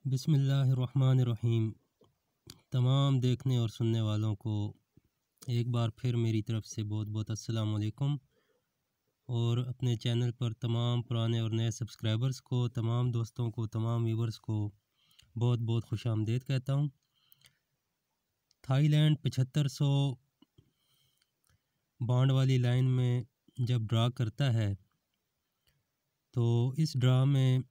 बिस्मिल्लाहिर्रहमानिर्रहीम। तमाम देखने और सुनने वालों को एक बार फिर मेरी तरफ़ से बहुत बहुत अस्सलाम वालेकुम। और अपने चैनल पर तमाम पुराने और नए सब्सक्राइबर्स को, तमाम दोस्तों को, तमाम व्यूवर्स को बहुत बहुत खुशामदीद कहता हूँ। थाईलैंड 7500 बॉन्ड वाली लाइन में जब ड्रा करता है तो इस ड्रा में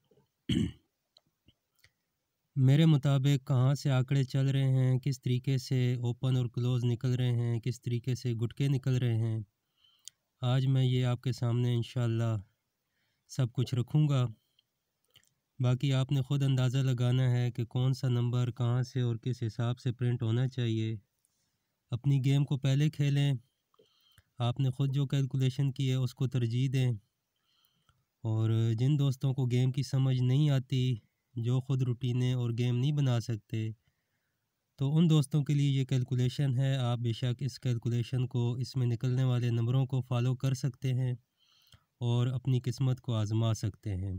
मेरे मुताबिक कहाँ से आंकड़े चल रहे हैं, किस तरीके से ओपन और क्लोज़ निकल रहे हैं, किस तरीके से गुटके निकल रहे हैं, आज मैं ये आपके सामने इंशाअल्लाह सब कुछ रखूँगा। बाकी आपने ख़ुद अंदाज़ा लगाना है कि कौन सा नंबर कहाँ से और किस हिसाब से प्रिंट होना चाहिए। अपनी गेम को पहले खेलें, आपने ख़ुद जो कैलकुलेशन की है उसको तरजीह दें। और जिन दोस्तों को गेम की समझ नहीं आती, जो ख़ुद रूटीनें और गेम नहीं बना सकते, तो उन दोस्तों के लिए ये कैलकुलेशन है। आप बेशक इस कैलकुलेशन को, इसमें निकलने वाले नंबरों को फॉलो कर सकते हैं और अपनी किस्मत को आज़मा सकते हैं।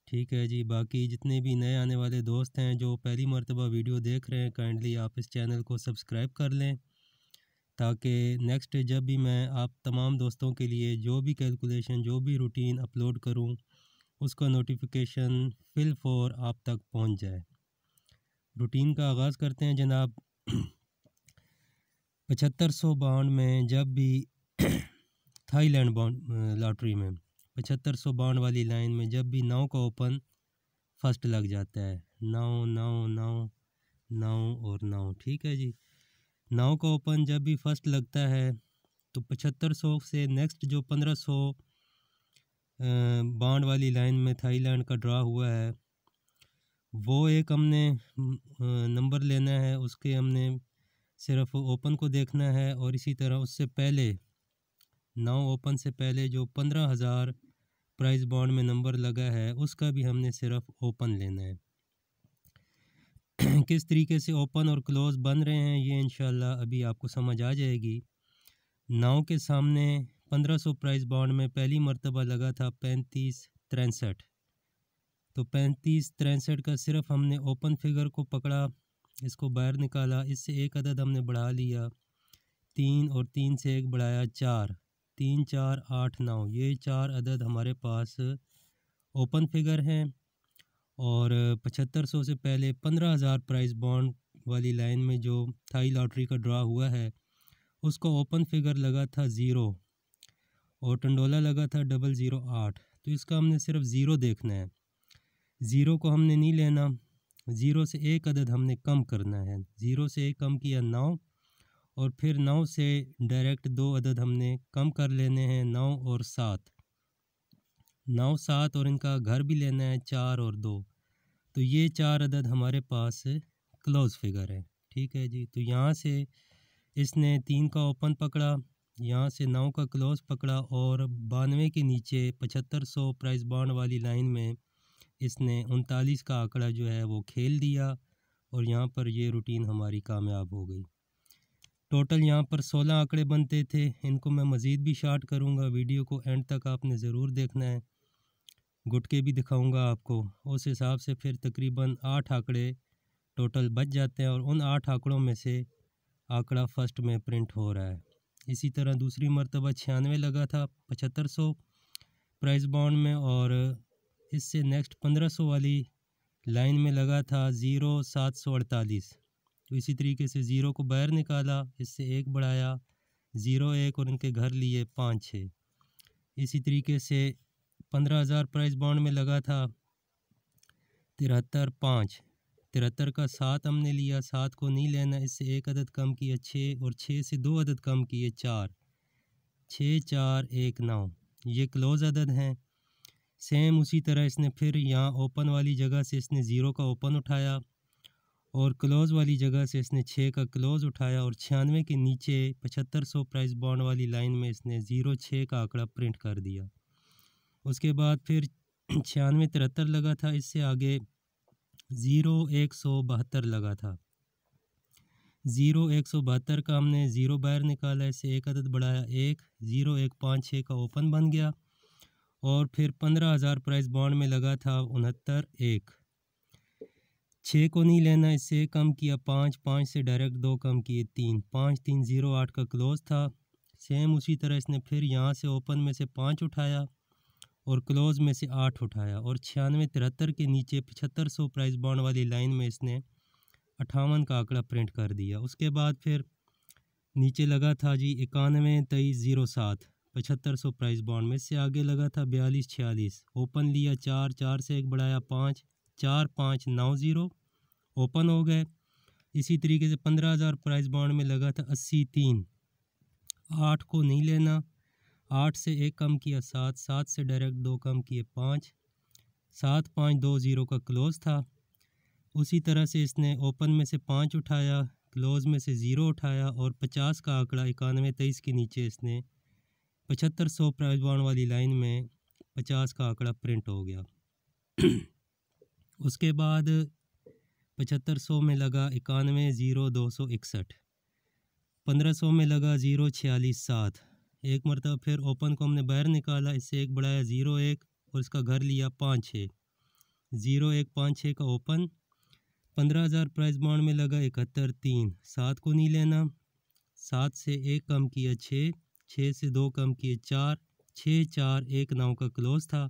ठीक है जी। बाकी जितने भी नए आने वाले दोस्त हैं जो पहली मर्तबा वीडियो देख रहे हैं, काइंडली आप इस चैनल को सब्सक्राइब कर लें, ताकि नेक्स्ट जब भी मैं आप तमाम दोस्तों के लिए जो भी कैलकुलेशन, जो भी रूटीन अपलोड करूं, उसका नोटिफिकेशन फिल फॉर आप तक पहुंच जाए। रूटीन का आगाज़ करते हैं जनाब। 7500 बॉन्ड में जब भी थाईलैंड बॉन्ड लॉटरी में 7500 बॉन्ड वाली लाइन में जब भी 9 का ओपन फर्स्ट लग जाता है, 9 9 9 9 और 9, ठीक है जी। 9 का ओपन जब भी फर्स्ट लगता है तो 7500 से नेक्स्ट जो 1500 बॉन्ड वाली लाइन में थाईलैंड का ड्रा हुआ है, वो एक हमने नंबर लेना है, उसके हमने सिर्फ ओपन को देखना है। और इसी तरह उससे पहले 9 ओपन से पहले जो 15,000 प्राइस बॉन्ड में नंबर लगा है, उसका भी हमने सिर्फ ओपन लेना है। किस तरीके से ओपन और क्लोज़ बन रहे हैं ये इंशाल्लाह अभी आपको समझ आ जाएगी। 9 के सामने 1500 प्राइस बॉन्ड में पहली मर्तबा लगा था 3563, तो 3563 का सिर्फ हमने ओपन फिगर को पकड़ा, इसको बाहर निकाला, इससे एक अदद हमने बढ़ा लिया 3 और 3 से एक बढ़ाया 4, 3 4 8 9, ये 4 अदद हमारे पास ओपन फिगर हैं। और 7500 से पहले 15,000 प्राइस बॉन्ड वाली लाइन में जो थाई लॉटरी का ड्रा हुआ है, उसका ओपन फिगर लगा था 0 और टंडोला लगा था 008। तो इसका हमने सिर्फ 0 देखना है, 0 को हमने नहीं लेना। 0 से एक अदद हमने कम करना है, 0 से एक कम किया 9, और फिर 9 से डायरेक्ट 2 अदद हमने कम कर लेने हैं, 9 और 7, 9 7, और इनका घर भी लेना है 4 और 2। तो ये 4 अदद हमारे पास क्लोज़ फिगर है, ठीक है जी। तो यहाँ से इसने 3 का ओपन पकड़ा, यहाँ से 9 का क्लोज़ पकड़ा, और 92 के नीचे 7500 प्राइस बॉन्ड वाली लाइन में इसने 39 का आंकड़ा जो है वो खेल दिया, और यहाँ पर ये रूटीन हमारी कामयाब हो गई। टोटल यहाँ पर 16 आंकड़े बनते थे, इनको मैं मज़ीद भी शार्ट करूँगा। वीडियो को एंड तक आपने ज़रूर देखना है, गुटके भी दिखाऊंगा आपको। उस हिसाब से फिर तकरीबन 8 आंकड़े टोटल बच जाते हैं, और उन 8 आंकड़ों में से आंकड़ा फर्स्ट में प्रिंट हो रहा है। इसी तरह दूसरी मर्तबा 96 लगा था 7500 प्राइस बॉन्ड में, और इससे नेक्स्ट 1500 वाली लाइन में लगा था 0748। तो इसी तरीके से 0 को बाहर निकाला, इससे एक बढ़ाया 0 1, और इनके घर लिए 5 6। इसी तरीके से 15,000 प्राइस बॉन्ड में लगा था 73 5, 73 का 7 हमने लिया, 7 को नहीं लेना, इससे एक अदद कम किया 6, और 6 से 2 अदद कम किए 4, 6 4 1 9, ये क्लोज़ अदद हैं। सेम उसी तरह इसने फिर यहाँ ओपन वाली जगह से इसने 0 का ओपन उठाया, और क्लोज़ वाली जगह से इसने 6 का क्लोज़ उठाया, और 96 के नीचे 7500 प्राइस बॉन्ड वाली लाइन में इसने 0 6 का आंकड़ा प्रिंट कर दिया। उसके बाद फिर 96 73 लगा था, इससे आगे 0 172 लगा था, 0 172 का हमने 0 बाहर निकाला, इससे एक अदद बढ़ाया 1, 0 1 5 6 का ओपन बन गया। और फिर 15,000 प्राइस बॉन्ड में लगा था 69 1, 6 को नहीं लेना, इससे एक कम किया 5, 5 से डायरेक्ट 2 कम किए 3, 5308 का क्लोज़ था। सेम उसी तरह इसने फिर यहाँ से ओपन में से 5 उठाया और क्लोज़ में से 8 उठाया और 9673 के नीचे 7500 प्राइस बॉन्ड वाली लाइन में इसने 58 का आंकड़ा प्रिंट कर दिया। उसके बाद फिर नीचे लगा था जी 912307 7500 प्राइस बॉन्ड में, से आगे लगा था 4246, ओपन लिया 4, 4 से एक बढ़ाया 5, 4590 ओपन हो गए। इसी तरीके से 15000 प्राइस बॉन्ड में लगा था 83, 8 को नहीं लेना, 8 से एक कम किया 7, 7 से डायरेक्ट 2 कम किए 5, 7520 का क्लोज़ था। उसी तरह से इसने ओपन में से 5 उठाया, क्लोज़ में से 0 उठाया और 50 का आंकड़ा 9123 के नीचे इसने 7500 प्राइस बॉन्ड वाली लाइन में 50 का आंकड़ा प्रिंट हो गया। उसके बाद 7500 में लगा 910261, 1500 में लगा 0467, एक मरतबा फिर ओपन को हमने बाहर निकाला, इससे एक बढ़ाया 01 और इसका घर लिया 56, 0156 का ओपन। 15000 प्राइस बॉन्ड में लगा 71.3, 7 को नहीं लेना, 7 से एक कम किया 6, 6 से 2 कम किए 4, 6419 का क्लोज़ था।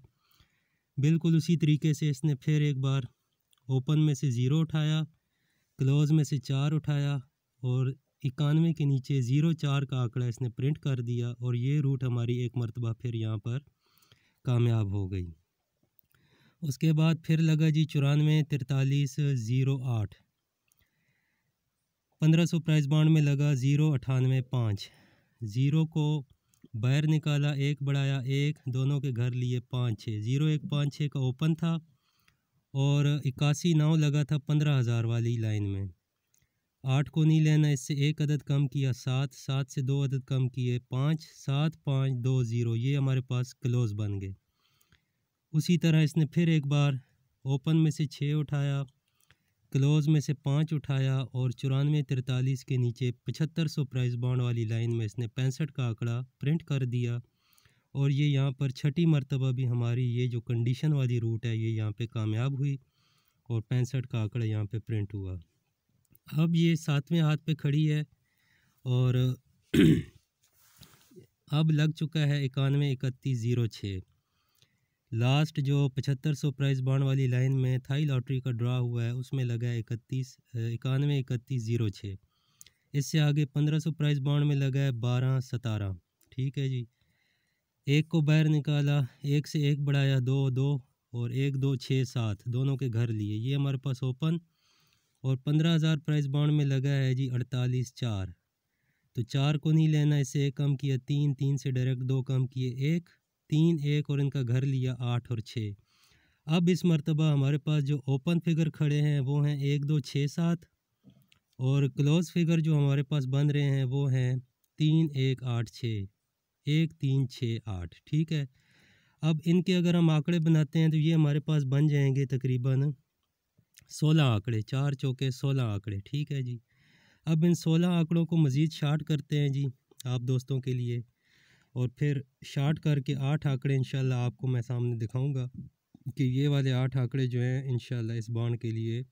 बिल्कुल उसी तरीके से इसने फिर एक बार ओपन में से 0 उठाया, क्लोज़ में से 4 उठाया और 91 के नीचे 04 का आंकड़ा इसने प्रिंट कर दिया और ये रूट हमारी एक मरतबा फिर यहाँ पर कामयाब हो गई। उसके बाद फिर लगा जी 944308, 1500 प्राइस बॉन्ड में लगा 0985, 0 को बाहर निकाला, एक बढ़ाया 1, दोनों के घर लिए 5, 6, 0156 का ओपन था और 81.9 लगा था 15000 वाली लाइन में। 8 को नहीं लेना, इससे एक अदद कम किया 7, 7 से 2 अदद कम किए 5, 7520, ये हमारे पास क्लोज़ बन गए। उसी तरह इसने फिर एक बार ओपन में से 6 उठाया, क्लोज़ में से 5 उठाया और 9443 के नीचे 7500 प्राइस बॉन्ड वाली लाइन में इसने 65 का आंकड़ा प्रिंट कर दिया और ये यहाँ पर छठी मरतबा भी हमारी ये जो कंडीशन वाली रूट है ये यहाँ पे कामयाब हुई और 65 का आंकड़ा यहाँ पे प्रिंट हुआ। अब ये 7वें हाथ पे खड़ी है और अब लग चुका है 913106। लास्ट जो 7500 प्राइस बॉन्ड वाली लाइन में थाई लॉटरी का ड्रा हुआ है उसमें लगा है 913106। इससे आगे 1500 प्राइस बॉन्ड में लगा है 1217। ठीक है जी, एक को बाहर निकाला, एक से एक बढ़ाया 2, 2 और 1, 2, 6, 7 दोनों के घर लिए, ये हमारे पास ओपन और 15000 प्राइस बॉन्ड में लगा है जी 48.4, तो 4 को नहीं लेना, इससे एक कम किया 3, 3 से डायरेक्ट 2 कम किए 1, 3, 1 और इनका घर लिया 8 और 6। अब इस मरतबा हमारे पास जो ओपन फिगर खड़े हैं वो हैं 1, 2, 6, 7 और क्लोज़ फिगर जो हमारे पास बन रहे हैं वो हैं 3, 1, 8, 6, 1, 3, 6, 8। ठीक है, अब इनके अगर हम आंकड़े बनाते हैं तो ये हमारे पास बन जाएंगे तकरीबन 16 आंकड़े, 4 चौके 16 आंकड़े। ठीक है जी, अब इन 16 आंकड़ों को मज़ीद शार्ट करते हैं जी आप दोस्तों के लिए और फिर शार्ट करके 8 आंकड़े इंशाल्लाह आपको मैं सामने दिखाऊंगा कि ये वाले 8 आंकड़े जो हैं इंशाल्लाह इस बॉन्ड के लिए,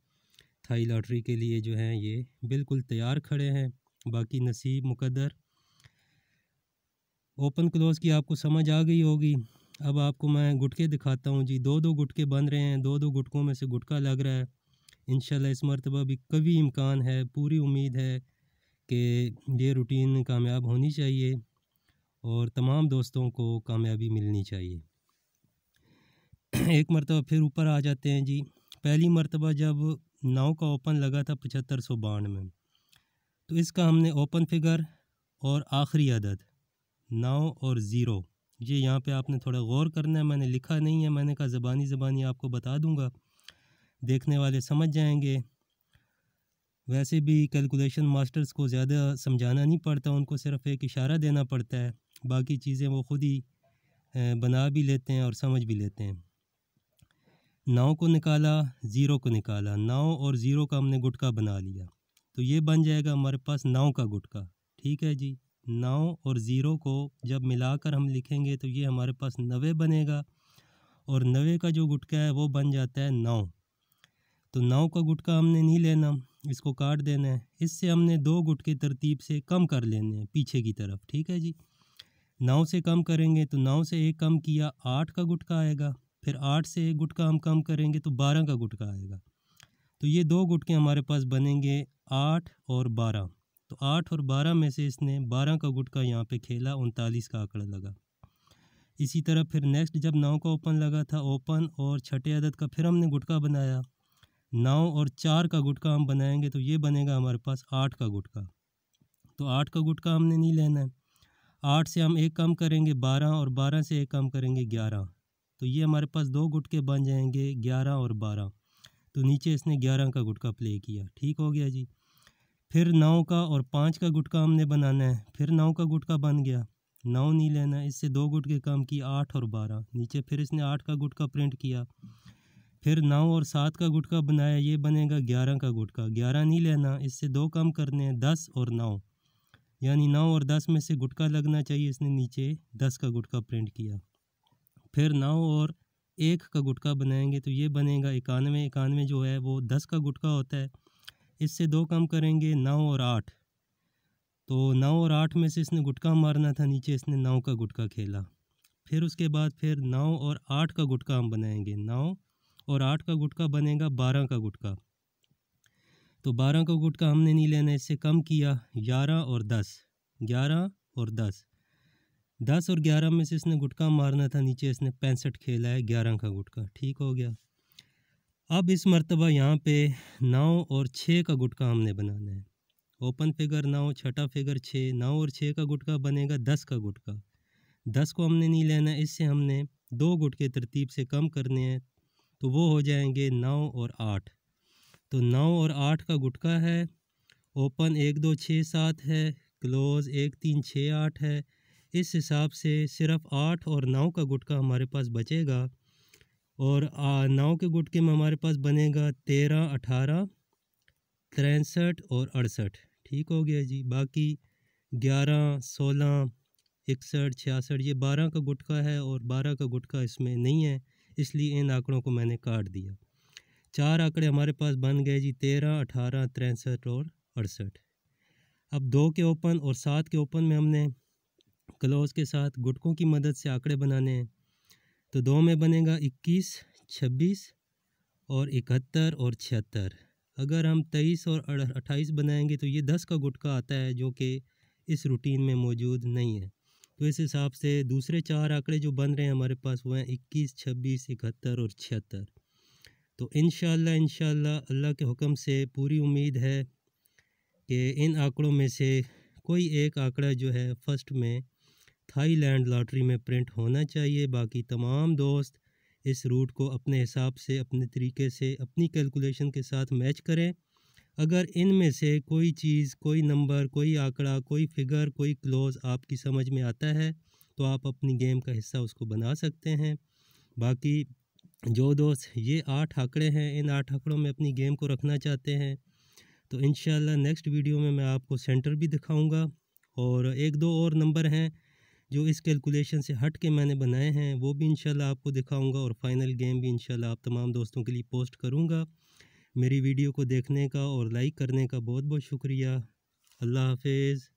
थाई लॉटरी के लिए जो हैं ये बिल्कुल तैयार खड़े हैं। बाकी नसीब मुकद्दर। ओपन क्लोज़ की आपको समझ आ गई होगी। अब आपको मैं गुटके दिखाता हूँ जी, 2-2 गुटके बन रहे हैं, 2-2 गुटकों में से गुटका लग रहा है। इंशाल्लाह इस मरतबा भी कभी इम्कान है, पूरी उम्मीद है कि ये रूटीन कामयाब होनी चाहिए और तमाम दोस्तों को कामयाबी मिलनी चाहिए। एक मरतबा फिर ऊपर आ जाते हैं जी। पहली मरतबा जब 9 का ओपन लगा था 7592 में, तो इसका हमने ओपन फिगर और आखिरी अदद 9 और 0, ये यहाँ पे आपने थोड़ा गौर करना है, मैंने लिखा नहीं है, मैंने कहा ज़बानी आपको बता दूँगा, देखने वाले समझ जाएंगे। वैसे भी कैलकुलेशन मास्टर्स को ज़्यादा समझाना नहीं पड़ता, उनको सिर्फ़ एक इशारा देना पड़ता है, बाकी चीज़ें वो ख़ुद ही बना भी लेते हैं और समझ भी लेते हैं। 9 को निकाला, 0 को निकाला, 9 और 0 का हमने गुटका बना लिया, तो ये बन जाएगा हमारे पास 9 का गुटका। ठीक है जी, 9 और 0 को जब मिलाकर हम लिखेंगे तो ये हमारे पास 90 बनेगा और 90 का जो गुटका है वो बन जाता है 9। तो 9 का गुटका हमने नहीं लेना, इसको काट देना है। इससे हमने 2 गुटके तरतीब से कम कर लेने हैं पीछे की तरफ, ठीक है जी। 9 से कम करेंगे तो 9 से 1 कम किया 8 का गुटका आएगा, फिर 8 से 1 गुटका हम कम करेंगे तो 12 का गुटका आएगा। तो ये 2 गुटके हमारे पास बनेंगे 8 और 12। तो 8 और 12 में से इसने 12 का गुटका यहाँ पे खेला, 39 का आंकड़ा लगा। इसी तरह फिर नेक्स्ट जब 9 का ओपन लगा था, ओपन और छठे अदद का फिर हमने गुटका बनाया, 9 और 4 का गुटका हम बनाएंगे तो ये बनेगा हमारे पास 8 का गुटका। तो 8 का गुटका हमने नहीं लेना है, 8 से हम 1 कम करेंगे 12 और 12 से 1 कम करेंगे 11। तो ये हमारे पास 2 गुटके बन जाएंगे 11 और 12। तो नीचे इसने 11 का गुटका प्ले किया, ठीक हो गया जी। फिर 9 का और 5 का गुटका हमने बनाना है, फिर 9 का गुटका बन गया, 9 नहीं लेना, इससे 2 गुटके कम किए 8 और 12। नीचे फिर इसने 8 का गुटका प्रिंट किया, फिर 9 और 7 का गुटका बनाया, ये बनेगा 11 का गुटका, 11 नहीं लेना, इससे 2 कम करने हैं 10 और 9, यानी 9 और 10 में से गुटका लगना चाहिए, इसने नीचे 10 का गुटका प्रिंट किया। फिर 9 और 1 का गुटका बनाएंगे तो ये बनेगा 91, 91 जो है वो 10 का गुटका होता है, इससे 2 कम करेंगे 9 और 8। तो 9 और 8 में से इसने गुटका मारना था, नीचे इसने 9 का गुटका खेला। फिर उसके बाद फिर 9 और 8 का गुटका हम बनाएंगे, 9 और 8 का गुटका बनेगा 12 का गुटका। तो 12 का गुटका हमने नहीं लेना, इससे कम किया 11 और 10, 11 और 10, 10 और 11 में से इसने गुटका मारना था, नीचे इसने 65 खेला है 11 का गुटका, ठीक हो गया। अब इस मर्तबा यहाँ पे 9 और 6 का गुटका हमने बनाना है। ओपन फिगर 9, छठा फिगर 6, 9 और 6 का गुटका बनेगा 10 का गुटका। 10 को हमने नहीं लेना, इससे हमने 2 गुटके तरतीब से कम करने हैं, तो वो हो जाएंगे 9 और 8। तो 9 और 8 का गुटका है, ओपन 1 2 6 7 है, क्लोज़ 1 3 6 8 है। इस हिसाब से सिर्फ 8 और 9 का गुटका हमारे पास बचेगा, और 9 के गुटके में हमारे पास बनेगा 13 18 63 और 68, ठीक हो गया जी। बाकी 11 16 61 66 ये 12 का गुटका है और 12 का गुटका इसमें नहीं है, इसलिए इन आंकड़ों को मैंने काट दिया। 4 आंकड़े हमारे पास बन गए जी, 13 18 63 और 68। अब 2 के ओपन और 7 के ओपन में हमने क्लोज के साथ गुटकों की मदद से आंकड़े बनाने हैं। तो 2 में बनेगा 21 26 और 71 और 76। अगर हम 23 और 28 बनाएंगे तो ये 10 का गुटका आता है, जो कि इस रूटीन में मौजूद नहीं है। तो इस हिसाब से दूसरे 4 आंकड़े जो बन रहे हैं हमारे पास वो हैं 21 26 71 और 76। तो इंशाल्लाह अल्लाह के हुक्म से पूरी उम्मीद है कि इन आंकड़ों में से कोई एक आंकड़ा जो है फर्स्ट में थाईलैंड लॉटरी में प्रिंट होना चाहिए। बाकी तमाम दोस्त इस रूट को अपने हिसाब से, अपने तरीके से, अपनी कैलकुलेशन के साथ मैच करें। अगर इनमें से कोई चीज़, कोई नंबर, कोई आंकड़ा, कोई फिगर, कोई क्लोज आपकी समझ में आता है तो आप अपनी गेम का हिस्सा उसको बना सकते हैं। बाकी जो दोस्त ये 8 आंकड़े हैं, इन 8 आंकड़ों में अपनी गेम को रखना चाहते हैं तो इंशाल्लाह नेक्स्ट वीडियो में मैं आपको सेंटर भी दिखाऊंगा, और 1-2 और नंबर हैं जो इस कैलकुलेशन से हट के मैंने बनाए हैं, वो भी इंशाल्लाह आपको दिखाऊंगा, और फाइनल गेम भी इंशाल्लाह आप तमाम दोस्तों के लिए पोस्ट करूंगा। मेरी वीडियो को देखने का और लाइक करने का बहुत बहुत शुक्रिया। अल्लाह हाफिज़।